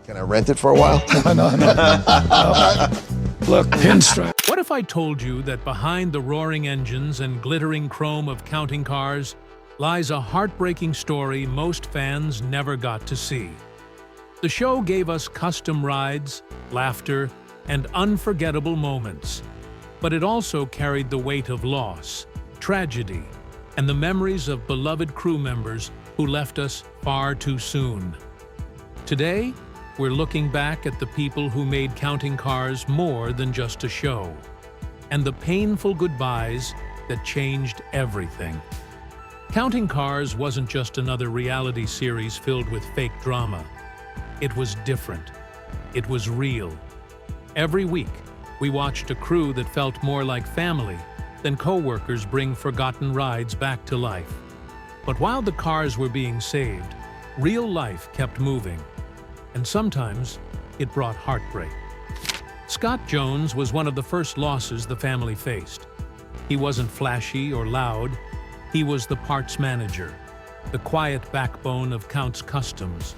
Can I rent it for a while? No. Look, pinstripe. What if I told you that behind the roaring engines and glittering chrome of counting cars lies a heartbreaking story most fans never got to see? The show gave us custom rides, laughter, and unforgettable moments, but it also carried the weight of loss, tragedy, and the memories of beloved crew members who left us far too soon. Today, we're looking back at the people who made Counting Cars more than just a show, and the painful goodbyes that changed everything. Counting Cars wasn't just another reality series filled with fake drama. It was different. It was real. Every week, we watched a crew that felt more like family than co-workers bring forgotten rides back to life. But while the cars were being saved, real life kept moving. And sometimes, it brought heartbreak. Scott Jones was one of the first losses the family faced. He wasn't flashy or loud. He was the parts manager, the quiet backbone of Count's Customs.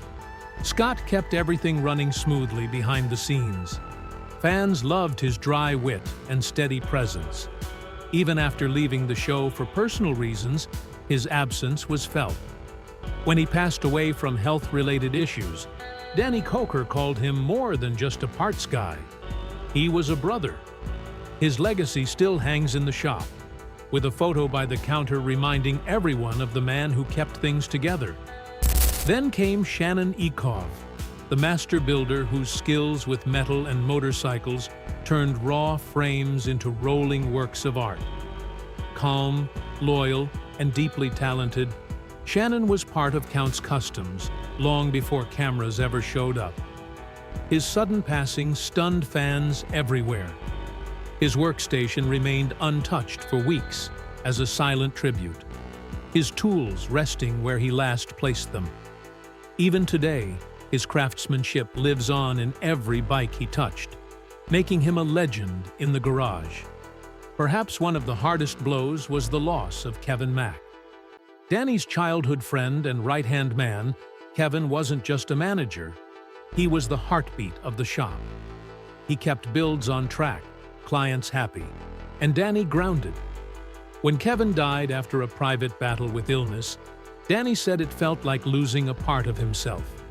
Scott kept everything running smoothly behind the scenes. Fans loved his dry wit and steady presence. Even after leaving the show for personal reasons, his absence was felt. When he passed away from health-related issues, Danny Coker called him more than just a parts guy. He was a brother. His legacy still hangs in the shop, with a photo by the counter reminding everyone of the man who kept things together. Then came Shannon, the master builder whose skills with metal and motorcycles turned raw frames into rolling works of art. Calm, loyal, and deeply talented, Shannon was part of Count's Customs long before cameras ever showed up. His sudden passing stunned fans everywhere. His workstation remained untouched for weeks as a silent tribute, his tools resting where he last placed them. Even today, his craftsmanship lives on in every bike he touched, making him a legend in the garage. Perhaps one of the hardest blows was the loss of Kevin Mack. Danny's childhood friend and right-hand man, Kevin wasn't just a manager. He was the heartbeat of the shop. He kept builds on track, clients happy, and Danny grounded. When Kevin died after a private battle with illness, Danny said it felt like losing a part of himself.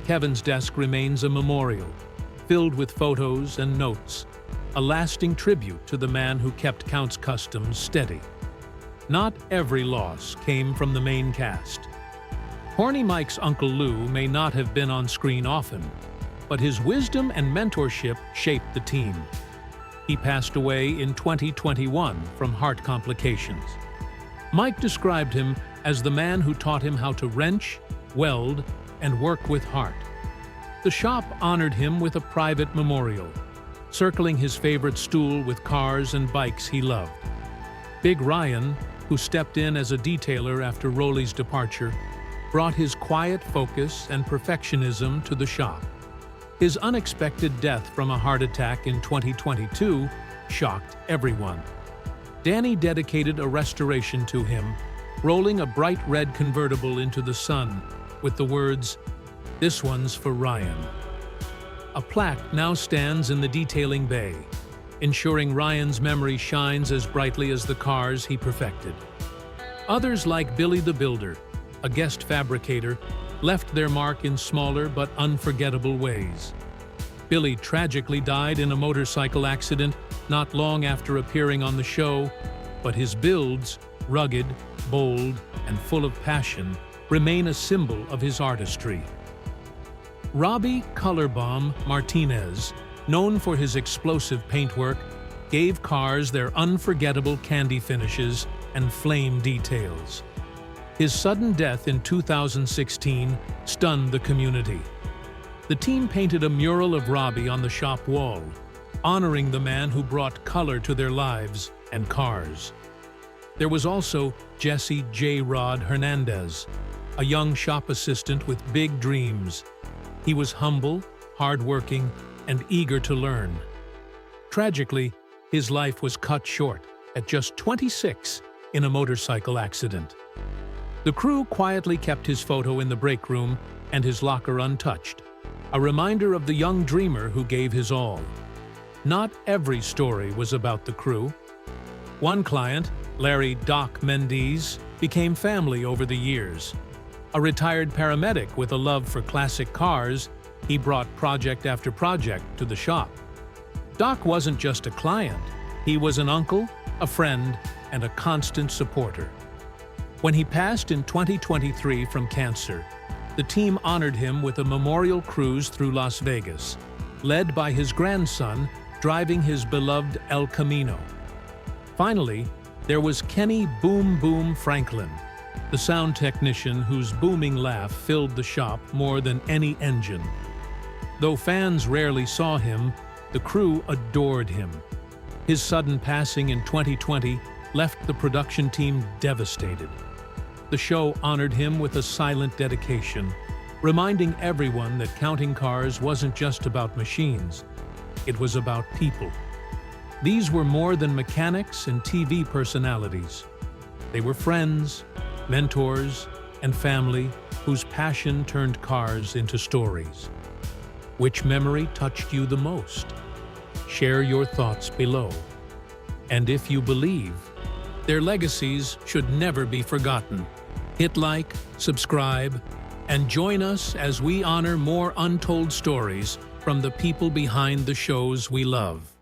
Kevin's desk remains a memorial, filled with photos and notes, a lasting tribute to the man who kept Count's Customs steady. Not every loss came from the main cast. Horny Mike's Uncle Lou may not have been on screen often, but his wisdom and mentorship shaped the team. He passed away in 2021 from heart complications. Mike described him as the man who taught him how to wrench, weld, and work with heart. The shop honored him with a private memorial, circling his favorite stool with cars and bikes he loved. Big Ryan, who stepped in as a detailer after Roley's departure, brought his quiet focus and perfectionism to the shop. His unexpected death from a heart attack in 2022 shocked everyone. Danny dedicated a restoration to him, rolling a bright red convertible into the sun with the words, "This one's for Ryan." A plaque now stands in the detailing bay, ensuring Ryan's memory shines as brightly as the cars he perfected. Others like Billy the Builder, a guest fabricator, left their mark in smaller but unforgettable ways. Billy tragically died in a motorcycle accident not long after appearing on the show, but his builds, rugged, bold, and full of passion, remain a symbol of his artistry. Robbie Colorbomb Martinez, known for his explosive paintwork, gave cars their unforgettable candy finishes and flame details. His sudden death in 2016 stunned the community. The team painted a mural of Robbie on the shop wall, honoring the man who brought color to their lives and cars. There was also Jesse J. Rod Hernandez, a young shop assistant with big dreams. He was humble, hardworking, and eager to learn. Tragically, his life was cut short at just 26 in a motorcycle accident. The crew quietly kept his photo in the break room and his locker untouched, a reminder of the young dreamer who gave his all. Not every story was about the crew. One client, Larry "Doc" Mendes, became family over the years. A retired paramedic with a love for classic cars, he brought project after project to the shop. Doc wasn't just a client, he was an uncle, a friend, and a constant supporter. When he passed in 2023 from cancer, the team honored him with a memorial cruise through Las Vegas, led by his grandson driving his beloved El Camino. Finally, there was Kenny "Boom Boom" Franklin, the sound technician whose booming laugh filled the shop more than any engine. Though fans rarely saw him, the crew adored him. His sudden passing in 2020 left the production team devastated. The show honored him with a silent dedication, reminding everyone that counting cars wasn't just about machines. It was about people. These were more than mechanics and TV personalities. They were friends, mentors, and family whose passion turned cars into stories. Which memory touched you the most? Share your thoughts below. And if you believe, their legacies should never be forgotten. Hit like, subscribe, and join us as we honor more untold stories from the people behind the shows we love.